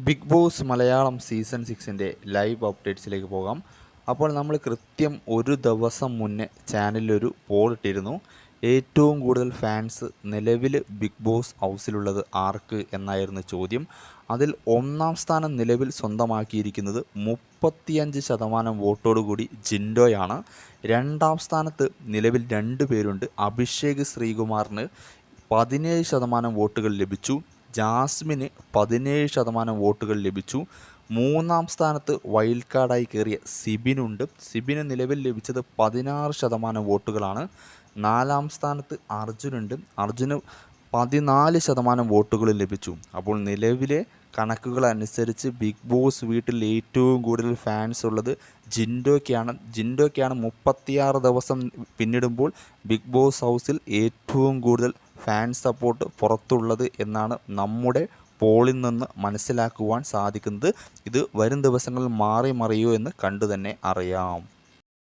Big Boss Malayalam season 6-ൻ്റെ live അപ്ഡേറ്റ്സിലേക്ക് പോകാം. അപ്പോൾ നമ്മൾ കൃത്യം ഒരു ദിവസം മുന്നേ ചാനലിലൊരു പോൾ ഇട്ടിരുന്നു. ഏറ്റവും കൂടുതൽ ഫാൻസ് നിലവിൽ ബിഗ് ബോസ് ഹൗസിലുള്ളത് ആർക്ക് എന്നായിരുന്നു ചോദ്യം. അതിൽ ഒന്നാം സ്ഥാനം നിലവിൽ സ്വന്തമാക്കിയിരിക്കുന്നത് 35% വോട്ടോടുകൂടി ജിൻഡോയാണ്. രണ്ടാം സ്ഥാനത്ത് നിലവിൽ 2 പേരുണ്ട്. അഭിഷേക് ശ്രീകുമാറിന് 17% വോട്ടുകൾ ലഭിച്ചു. ജാസ്മിന് 17% വോട്ടുകൾ ലഭിച്ചു. മൂന്നാം സ്ഥാനത്ത് വൈൽഡ് കാർഡായി കയറിയ സിബിനുണ്ട്. സിബിന് നിലവിൽ ലഭിച്ചത് 16% വോട്ടുകളാണ്. നാലാം സ്ഥാനത്ത് അർജുനുണ്ട്. അർജുന് 14% വോട്ടുകൾ ലഭിച്ചു. അപ്പോൾ നിലവിലെ കണക്കുകൾ അനുസരിച്ച് ബിഗ് ബോസ് വീട്ടിൽ ഏറ്റവും കൂടുതൽ ഫാൻസ് ഉള്ളത് ജിൻഡോയ്ക്കാണ്. 36 ദിവസം പിന്നിടുമ്പോൾ ബിഗ് ബോസ് ഹൗസിൽ ഏറ്റവും കൂടുതൽ ഫാൻ സപ്പോർട്ട് പുറത്തുള്ളത് എന്നാണ് നമ്മുടെ പോളിൽ നിന്ന് മനസ്സിലാക്കുവാൻ സാധിക്കുന്നത്. ഇത് വരും ദിവസങ്ങളിൽ മാറി മറിയോ എന്ന് കണ്ടു തന്നെ അറിയാം.